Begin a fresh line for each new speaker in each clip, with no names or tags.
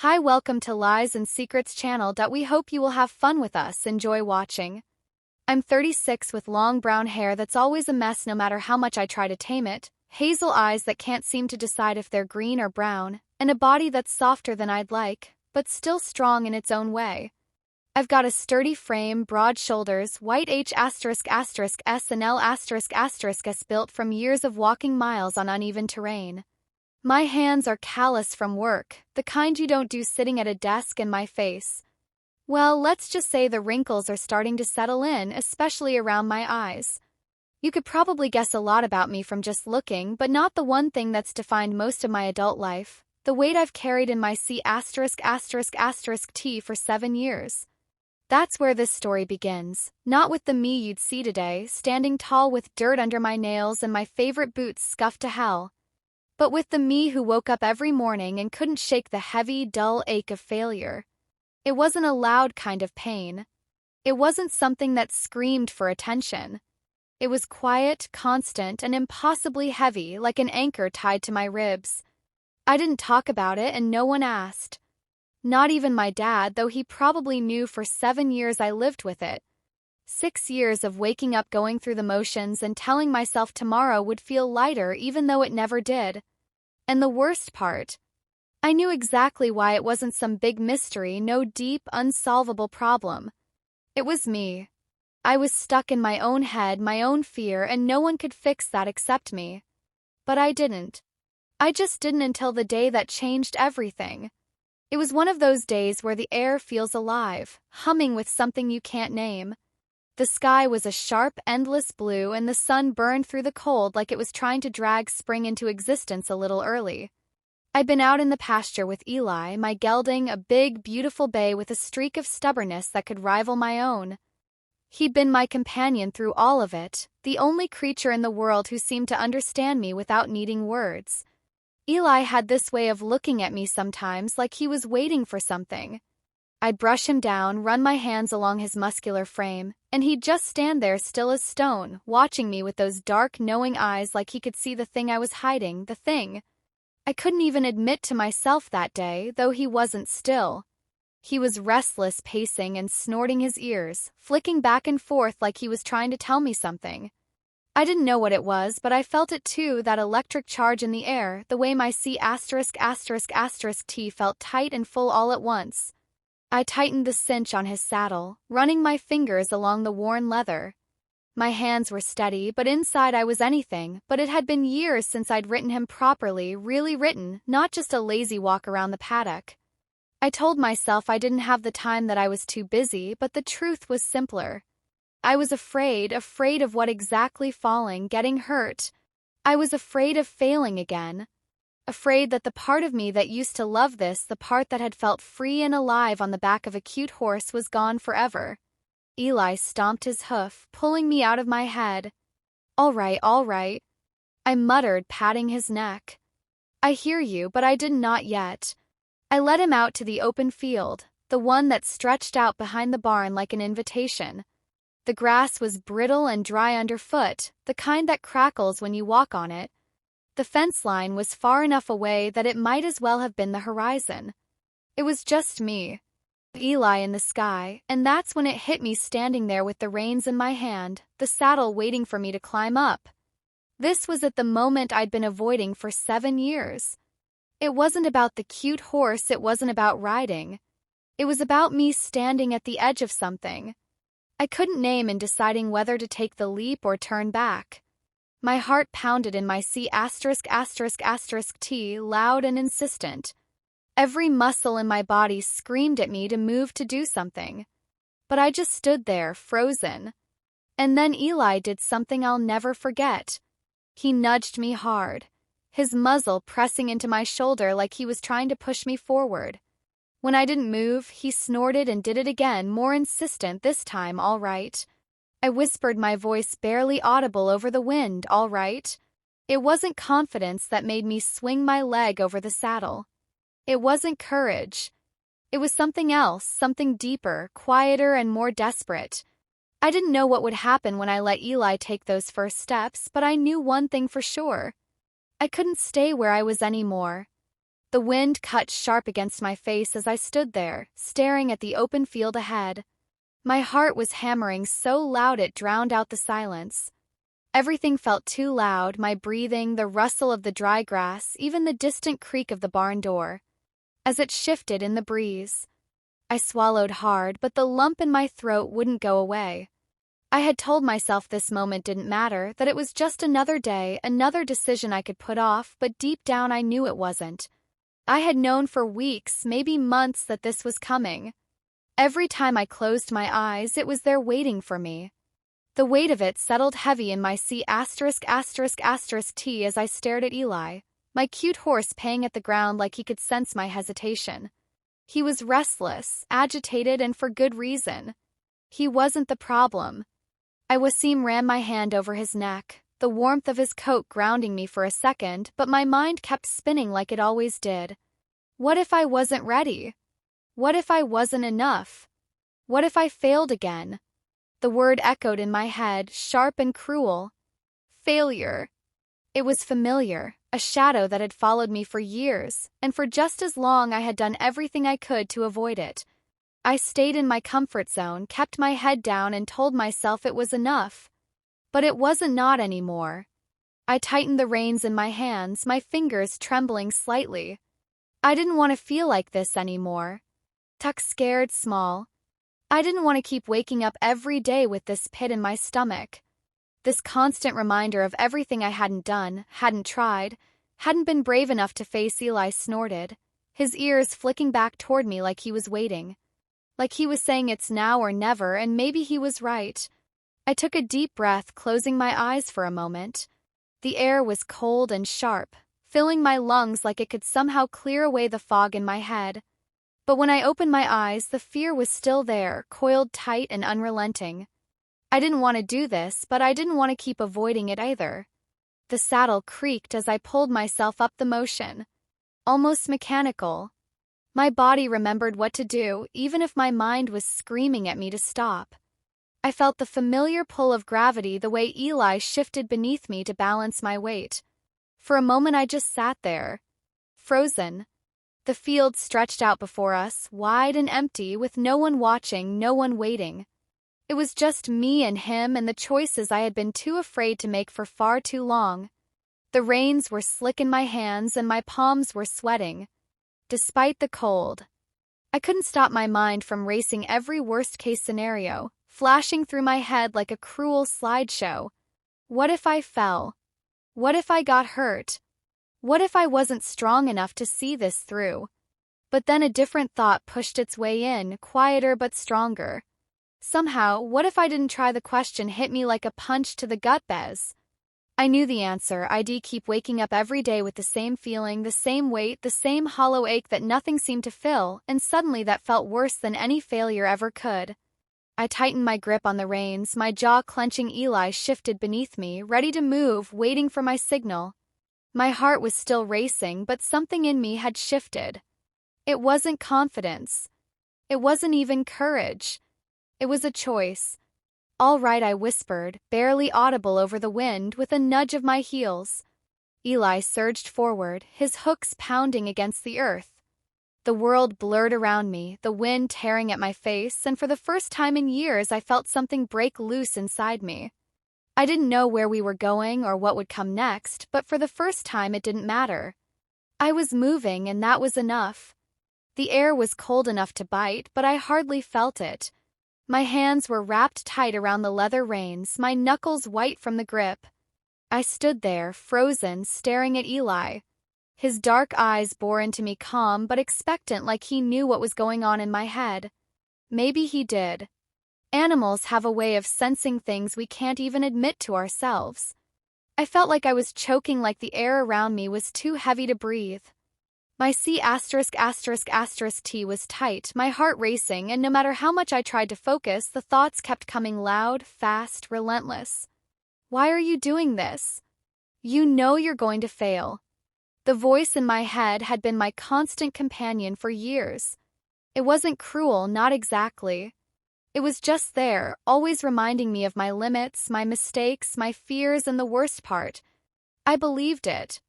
Hi, welcome to Lies and Secrets channel. We hope you will have fun with us. Enjoy watching. I'm 36 with long brown hair that's always a mess no matter how much I try to tame it, hazel eyes that can't seem to decide if they're green or brown, and a body that's softer than I'd like, but still strong in its own way. I've got a sturdy frame, broad shoulders, white H****** S and L***** S built from years of walking miles on uneven terrain. My hands are callous from work, the kind you don't do sitting at a desk, and my face. Well, let's just say the wrinkles are starting to settle in, especially around my eyes. You could probably guess a lot about me from just looking, but not the one thing that's defined most of my adult life, the weight I've carried in my C****T for 7 years. That's where this story begins, not with the me you'd see today, standing tall with dirt under my nails and my favorite boots scuffed to hell, but with the me who woke up every morning and couldn't shake the heavy, dull ache of failure. It wasn't a loud kind of pain. It wasn't something that screamed for attention. It was quiet, constant, and impossibly heavy, like an anchor tied to my ribs. I didn't talk about it, and no one asked. Not even my dad, though he probably knew. For 7 years I lived with it. 6 years of waking up, going through the motions, and telling myself tomorrow would feel lighter even though it never did. And the worst part, I knew exactly why. It wasn't some big mystery, no deep, unsolvable problem. It was me. I was stuck in my own head, my own fear, and no one could fix that except me. But I didn't. I just didn't, until the day that changed everything. It was one of those days where the air feels alive, humming with something you can't name. The sky was a sharp, endless blue, and the sun burned through the cold like it was trying to drag spring into existence a little early. I'd been out in the pasture with Eli, my gelding, a big, beautiful bay with a streak of stubbornness that could rival my own. He'd been my companion through all of it, the only creature in the world who seemed to understand me without needing words. Eli had this way of looking at me sometimes like he was waiting for something. I'd brush him down, run my hands along his muscular frame, and he'd just stand there still as stone, watching me with those dark, knowing eyes like he could see the thing I was hiding, the thing I couldn't even admit to myself that day, though he wasn't still. He was restless, pacing and snorting his ears, flicking back and forth like he was trying to tell me something. I didn't know what it was, but I felt it too, that electric charge in the air, the way my C****** T felt tight and full all at once. I tightened the cinch on his saddle, running my fingers along the worn leather. My hands were steady, but inside I was anything but. It had been years since I'd ridden him properly, really ridden, not just a lazy walk around the paddock. I told myself I didn't have the time, that I was too busy, but the truth was simpler. I was afraid of what exactly? Falling, getting hurt. I was afraid of failing again. Afraid that the part of me that used to love this, the part that had felt free and alive on the back of a cute horse, was gone forever. Eli stomped his hoof, pulling me out of my head. All right, I muttered, patting his neck. I hear you, but I did not yet. I led him out to the open field, the one that stretched out behind the barn like an invitation. The grass was brittle and dry underfoot, the kind that crackles when you walk on it. The fence line was far enough away that it might as well have been the horizon. It was just me, Eli, in the sky, and that's when it hit me, standing there with the reins in my hand, the saddle waiting for me to climb up. This was at the moment I'd been avoiding for 7 years. It wasn't about the cute horse, it wasn't about riding. It was about me standing at the edge of something I couldn't name and deciding whether to take the leap or turn back. My heart pounded in my C****** T, loud and insistent. Every muscle in my body screamed at me to move, to do something. But I just stood there, frozen. And then Eli did something I'll never forget. He nudged me hard, his muzzle pressing into my shoulder like he was trying to push me forward. When I didn't move, he snorted and did it again, more insistent this time. All right. I whispered, my voice barely audible over the wind. All right. It wasn't confidence that made me swing my leg over the saddle. It wasn't courage. It was something else, something deeper, quieter, and more desperate. I didn't know what would happen when I let Eli take those first steps, but I knew one thing for sure. I couldn't stay where I was anymore. The wind cut sharp against my face as I stood there, staring at the open field ahead. My heart was hammering so loud it drowned out the silence. Everything felt too loud, my breathing, the rustle of the dry grass, even the distant creak of the barn door. As it shifted in the breeze, I swallowed hard, but the lump in my throat wouldn't go away. I had told myself this moment didn't matter, that it was just another day, another decision I could put off, but deep down I knew it wasn't. I had known for weeks, maybe months, that this was coming. Every time I closed my eyes, it was there waiting for me. The weight of it settled heavy in my C*******T as I stared at Eli, my cute horse paying at the ground like he could sense my hesitation. He was restless, agitated, and for good reason. He wasn't the problem. Wasim ran my hand over his neck, the warmth of his coat grounding me for a second, but my mind kept spinning like it always did. What if I wasn't ready? What if I wasn't enough? What if I failed again? The word echoed in my head, sharp and cruel. Failure. It was familiar, a shadow that had followed me for years, and for just as long I had done everything I could to avoid it. I stayed in my comfort zone, kept my head down, and told myself it was enough. But it wasn't not anymore. I tightened the reins in my hands, my fingers trembling slightly. I didn't want to feel like this anymore. Tuck scared small. I didn't want to keep waking up every day with this pit in my stomach. This constant reminder of everything I hadn't done, hadn't tried, hadn't been brave enough to face. Eli snorted, his ears flicking back toward me like he was waiting. Like he was saying it's now or never, and maybe he was right. I took a deep breath, closing my eyes for a moment. The air was cold and sharp, filling my lungs like it could somehow clear away the fog in my head. But when I opened my eyes, the fear was still there, coiled tight and unrelenting. I didn't want to do this, but I didn't want to keep avoiding it either. The saddle creaked as I pulled myself up the motion. Almost mechanical. My body remembered what to do, even if my mind was screaming at me to stop. I felt the familiar pull of gravity, the way Eli shifted beneath me to balance my weight. For a moment I just sat there, frozen. The field stretched out before us, wide and empty, with no one watching, no one waiting. It was just me and him and the choices I had been too afraid to make for far too long. The reins were slick in my hands and my palms were sweating. Despite the cold, I couldn't stop my mind from racing every worst-case scenario, flashing through my head like a cruel slideshow. What if I fell? What if I got hurt? What if I wasn't strong enough to see this through? But then a different thought pushed its way in, quieter but stronger. Somehow, what if I didn't try? The question hit me like a punch to the gut. Bez. I knew the answer. I'd keep waking up every day with the same feeling, the same weight, the same hollow ache that nothing seemed to fill, and suddenly that felt worse than any failure ever could. I tightened my grip on the reins, my jaw clenching. Eli shifted beneath me, ready to move, waiting for my signal. My heart was still racing, but something in me had shifted. It wasn't confidence. It wasn't even courage. It was a choice. "All right," I whispered, barely audible over the wind, with a nudge of my heels. Eli surged forward, his hooves pounding against the earth. The world blurred around me, the wind tearing at my face, and for the first time in years I felt something break loose inside me. I didn't know where we were going or what would come next, but for the first time it didn't matter. I was moving, and that was enough. The air was cold enough to bite, but I hardly felt it. My hands were wrapped tight around the leather reins, my knuckles white from the grip. I stood there, frozen, staring at Eli. His dark eyes bore into me, calm but expectant, like he knew what was going on in my head. Maybe he did. Animals have a way of sensing things we can't even admit to ourselves. I felt like I was choking, like the air around me was too heavy to breathe. My C******T was tight, my heart racing, and no matter how much I tried to focus, the thoughts kept coming loud, fast, relentless. Why are you doing this? You know you're going to fail. The voice in my head had been my constant companion for years. It wasn't cruel, not exactly. It was just there, always reminding me of my limits, my mistakes, my fears, and the worst part, I believed it.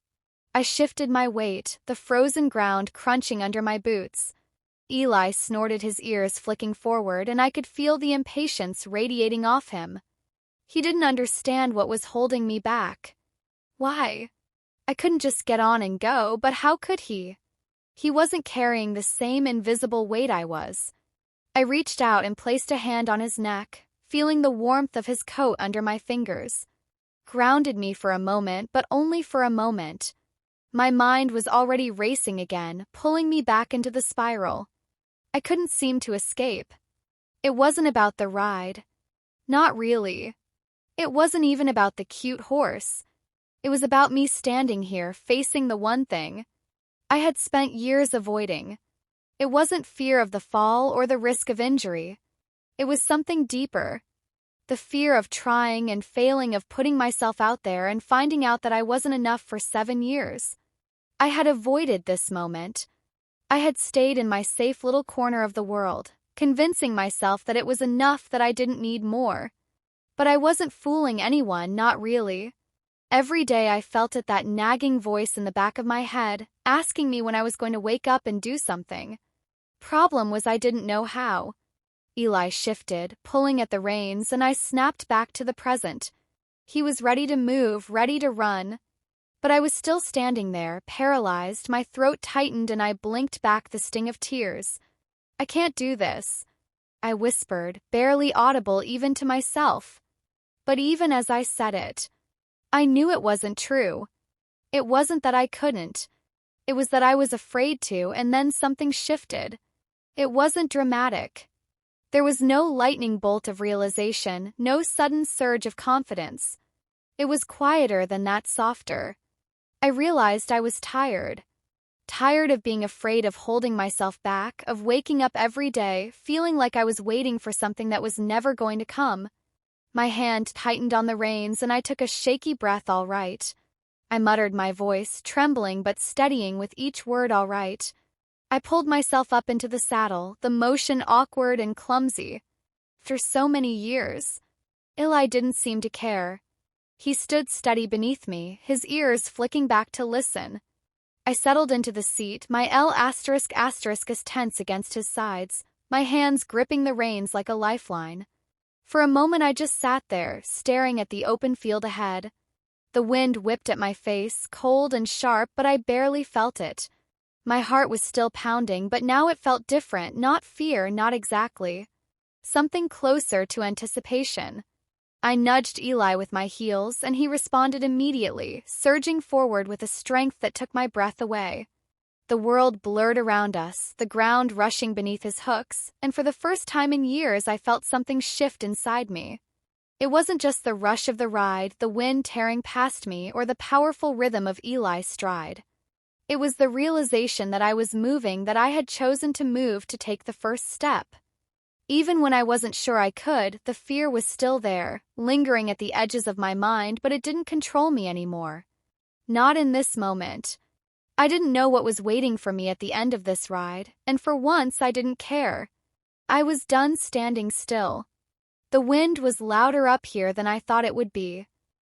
I shifted my weight, the frozen ground crunching under my boots. Eli snorted, his ears flicking forward, and I could feel the impatience radiating off him. He didn't understand what was holding me back. Why? I couldn't just get on and go, but how could he? He wasn't carrying the same invisible weight I was. I reached out and placed a hand on his neck, feeling the warmth of his coat under my fingers. Grounded me for a moment, but only for a moment. My mind was already racing again, pulling me back into the spiral. I couldn't seem to escape. It wasn't about the ride. Not really. It wasn't even about the cute horse. It was about me standing here, facing the one thing I had spent years avoiding. It wasn't fear of the fall or the risk of injury. It was something deeper. The fear of trying and failing, of putting myself out there and finding out that I wasn't enough for 7 years. I had avoided this moment. I had stayed in my safe little corner of the world, convincing myself that it was enough, that I didn't need more. But I wasn't fooling anyone, not really. Every day I felt it, that nagging voice in the back of my head, asking me when I was going to wake up and do something. Problem was, I didn't know how. Eli shifted, pulling at the reins, and I snapped back to the present. He was ready to move, ready to run. But I was still standing there, paralyzed, my throat tightened, and I blinked back the sting of tears. I can't do this, I whispered, barely audible even to myself. But even as I said it, I knew it wasn't true. It wasn't that I couldn't. It was that I was afraid to, and then something shifted. It wasn't dramatic. There was no lightning bolt of realization, no sudden surge of confidence. It was quieter than that, softer. I realized I was tired. Tired of being afraid, of holding myself back, of waking up every day, feeling like I was waiting for something that was never going to come. My hand tightened on the reins, and I took a shaky breath. All right. I muttered, my voice trembling but steadying with each word. All right. I pulled myself up into the saddle, the motion awkward and clumsy. After so many years, Eli didn't seem to care. He stood steady beneath me, his ears flicking back to listen. I settled into the seat, my L*** tense against his sides, my hands gripping the reins like a lifeline. For a moment I just sat there, staring at the open field ahead. The wind whipped at my face, cold and sharp, but I barely felt it. My heart was still pounding, but now it felt different, not fear, not exactly. Something closer to anticipation. I nudged Eli with my heels, and he responded immediately, surging forward with a strength that took my breath away. The world blurred around us, the ground rushing beneath his hooks, and for the first time in years I felt something shift inside me. It wasn't just the rush of the ride, the wind tearing past me, or the powerful rhythm of Eli's stride. It was the realization that I was moving, that I had chosen to move, to take the first step. Even when I wasn't sure I could, the fear was still there, lingering at the edges of my mind, but it didn't control me anymore. Not in this moment. I didn't know what was waiting for me at the end of this ride, and for once I didn't care. I was done standing still. The wind was louder up here than I thought it would be.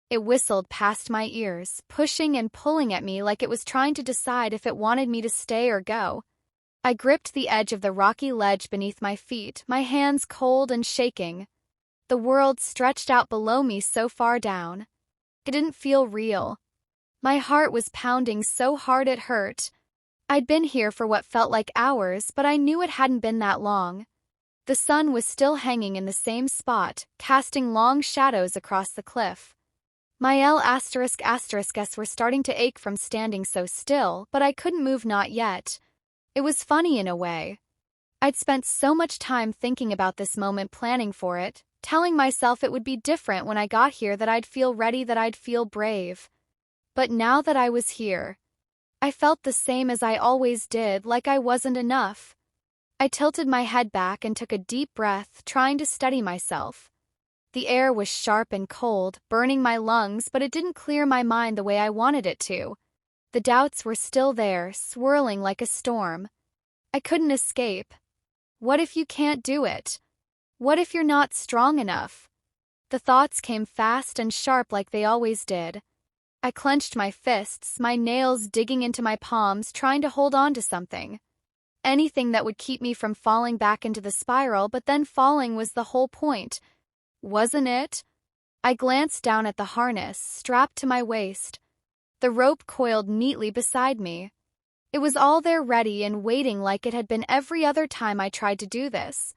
It whistled past my ears, pushing and pulling at me like it was trying to decide if it wanted me to stay or go. I gripped the edge of the rocky ledge beneath my feet, my hands cold and shaking. The world stretched out below me so far down. It didn't feel real. My heart was pounding so hard it hurt. I'd been here for what felt like hours, but I knew it hadn't been that long. The sun was still hanging in the same spot, casting long shadows across the cliff. My L***s were starting to ache from standing so still, but I couldn't move, not yet. It was funny in a way. I'd spent so much time thinking about this moment, planning for it, telling myself it would be different when I got here, that I'd feel ready, that I'd feel brave. But now that I was here, I felt the same as I always did, like I wasn't enough. I tilted my head back and took a deep breath, trying to steady myself. The air was sharp and cold, burning my lungs, but it didn't clear my mind the way I wanted it to. The doubts were still there, swirling like a storm. I couldn't escape. What if you can't do it? What if you're not strong enough? The thoughts came fast and sharp like they always did. I clenched my fists, my nails digging into my palms, trying to hold on to something. Anything that would keep me from falling back into the spiral, but then falling was the whole point, wasn't it? I glanced down at the harness, strapped to my waist. The rope coiled neatly beside me. It was all there ready and waiting like it had been every other time I tried to do this.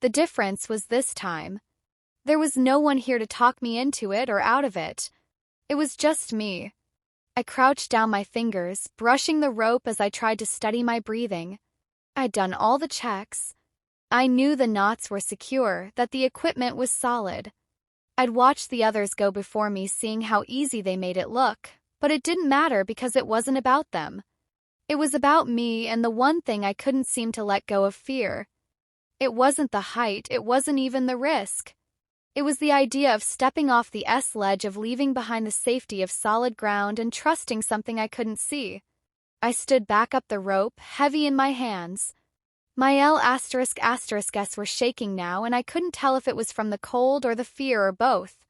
The difference was this time. There was no one here to talk me into it or out of it. It was just me. I crouched down my fingers, brushing the rope as I tried to steady my breathing. I'd done all the checks. I knew the knots were secure, that the equipment was solid. I'd watched the others go before me, seeing how easy they made it look, but it didn't matter because it wasn't about them. It was about me and the one thing I couldn't seem to let go of: fear. It wasn't the height, it wasn't even the risk. It was the idea of stepping off the ledge, of leaving behind the safety of solid ground and trusting something I couldn't see. I stood back up the rope, heavy in my hands. My L*****s were shaking now, and I couldn't tell if it was from the cold or the fear or both.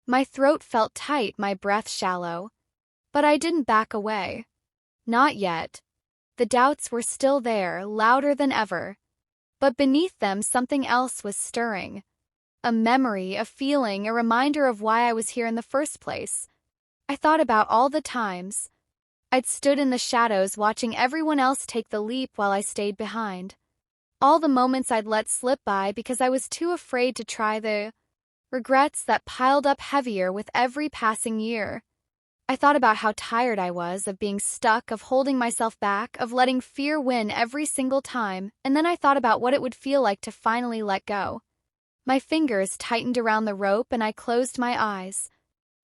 My throat felt tight, my breath shallow. But I didn't back away. Not yet. The doubts were still there, louder than ever. But beneath them something else was stirring. A memory, a feeling, a reminder of why I was here in the first place. I thought about all the times I'd stood in the shadows watching everyone else take the leap while I stayed behind. All the moments I'd let slip by because I was too afraid to try, the regrets that piled up heavier with every passing year. I thought about how tired I was of being stuck, of holding myself back, of letting fear win every single time, and then I thought about what it would feel like to finally let go. My fingers tightened around the rope and I closed my eyes.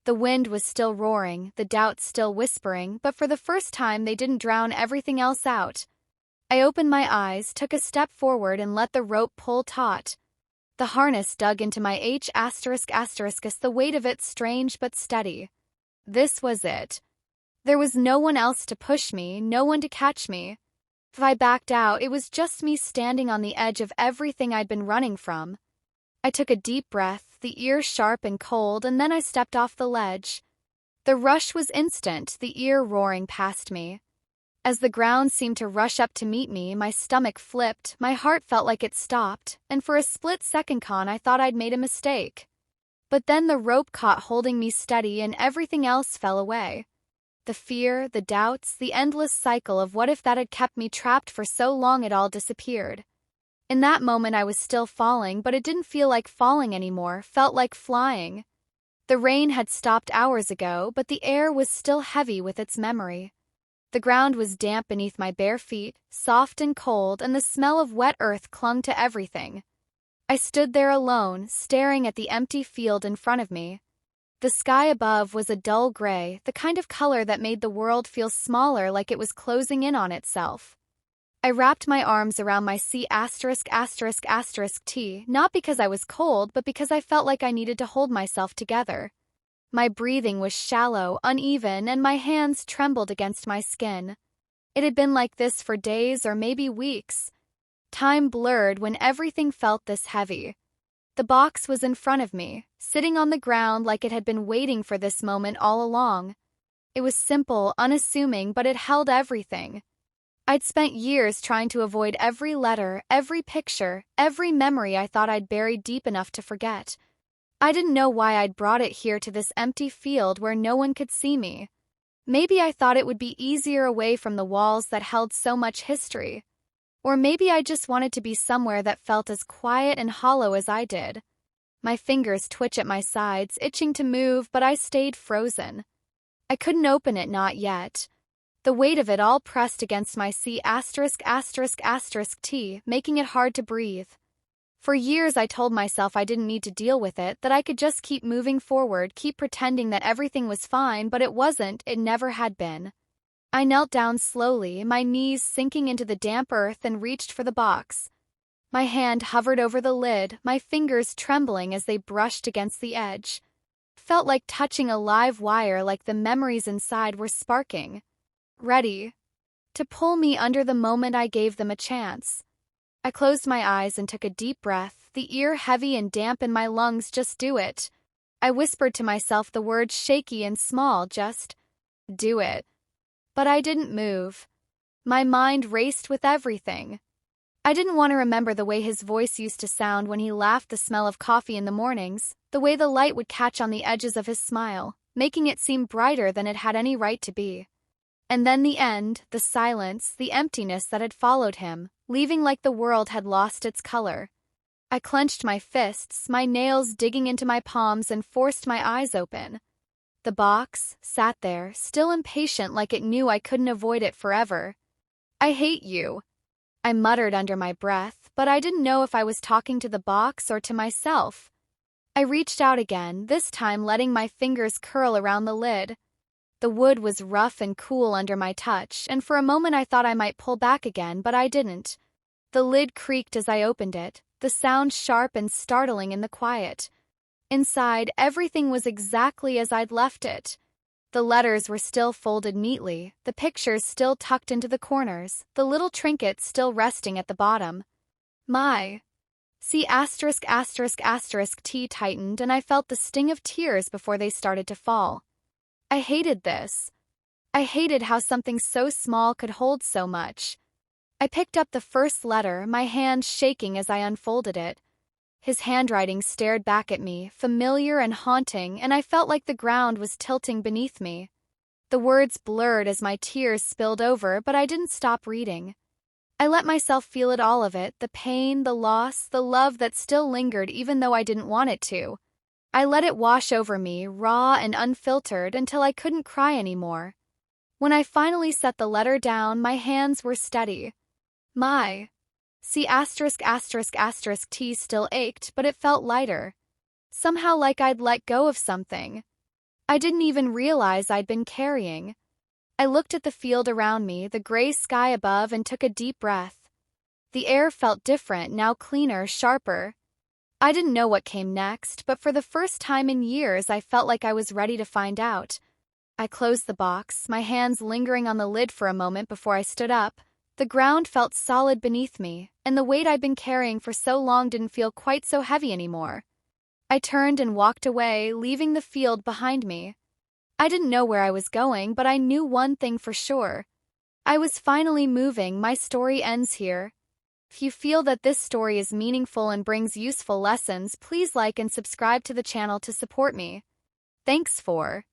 The wind was still roaring, the doubts still whispering, but for the first time they didn't drown everything else out. I opened my eyes, took a step forward, and let the rope pull taut. The harness dug into my the weight of it strange but steady. This was it. There was no one else to push me, no one to catch me. If I backed out, it was just me standing on the edge of everything I'd been running from. I took a deep breath, the ear sharp and cold, and then I stepped off the ledge. The rush was instant, the ear roaring past me. As the ground seemed to rush up to meet me, my stomach flipped, my heart felt like it stopped, and for a split second I thought I'd made a mistake. But then the rope caught holding me steady and everything else fell away. The fear, the doubts, the endless cycle of what if that had kept me trapped for so long, it all disappeared. In that moment I was still falling, but it didn't feel like falling anymore, felt like flying. The rain had stopped hours ago, but the air was still heavy with its memory. The ground was damp beneath my bare feet, soft and cold, and the smell of wet earth clung to everything. I stood there alone, staring at the empty field in front of me. The sky above was a dull gray, the kind of color that made the world feel smaller, like it was closing in on itself. I wrapped my arms around my C******, not because I was cold, but because I felt like I needed to hold myself together. My breathing was shallow, uneven, and my hands trembled against my skin. It had been like this for days or maybe weeks. Time blurred when everything felt this heavy. The box was in front of me, sitting on the ground like it had been waiting for this moment all along. It was simple, unassuming, but it held everything. I'd spent years trying to avoid every letter, every picture, every memory I thought I'd buried deep enough to forget. I didn't know why I'd brought it here to this empty field where no one could see me. Maybe I thought it would be easier away from the walls that held so much history. Or maybe I just wanted to be somewhere that felt as quiet and hollow as I did. My fingers twitched at my sides, itching to move, but I stayed frozen. I couldn't open it, not yet. The weight of it all pressed against my C*****, making it hard to breathe. For years I told myself I didn't need to deal with it, that I could just keep moving forward, keep pretending that everything was fine, but it wasn't, it never had been. I knelt down slowly, my knees sinking into the damp earth, and reached for the box. My hand hovered over the lid, my fingers trembling as they brushed against the edge. Felt like touching a live wire, like the memories inside were sparking. Ready to pull me under the moment I gave them a chance. I closed my eyes and took a deep breath, the ear heavy and damp in my lungs. Just do it. I whispered to myself, the words shaky and small, just Do it. But I didn't move. My mind raced with everything. I didn't want to remember the way his voice used to sound when he laughed, the smell of coffee in the mornings, the way the light would catch on the edges of his smile, making it seem brighter than it had any right to be. And then the end, the silence, the emptiness that had followed him, leaving like the world had lost its color. I clenched my fists, my nails digging into my palms, and forced my eyes open. The box sat there, still impatient, like it knew I couldn't avoid it forever. I hate you, I muttered under my breath, but I didn't know if I was talking to the box or to myself. I reached out again, this time letting my fingers curl around the lid. The wood was rough and cool under my touch, and for a moment I thought I might pull back again, but I didn't. The lid creaked as I opened it, the sound sharp and startling in the quiet. Inside, everything was exactly as I'd left it. The letters were still folded neatly, the pictures still tucked into the corners, the little trinkets still resting at the bottom. My. See ***** T tightened, and I felt the sting of tears before they started to fall. I hated this. I hated how something so small could hold so much. I picked up the first letter, my hand shaking as I unfolded it. His handwriting stared back at me, familiar and haunting, and I felt like the ground was tilting beneath me. The words blurred as my tears spilled over, but I didn't stop reading. I let myself feel it, all of it, the pain, the loss, the love that still lingered even though I didn't want it to. I let it wash over me, raw and unfiltered, until I couldn't cry anymore. When I finally set the letter down, my hands were steady. My. See ***** T still ached, but it felt lighter. Somehow like I'd let go of something I didn't even realize I'd been carrying. I looked at the field around me, the gray sky above, and took a deep breath. The air felt different, now cleaner, sharper. I didn't know what came next, but for the first time in years I felt like I was ready to find out. I closed the box, my hands lingering on the lid for a moment before I stood up. The ground felt solid beneath me, and the weight I'd been carrying for so long didn't feel quite so heavy anymore. I turned and walked away, leaving the field behind me. I didn't know where I was going, but I knew one thing for sure. I was finally moving. My story ends here. If you feel that this story is meaningful and brings useful lessons, please like and subscribe to the channel to support me. Thanks for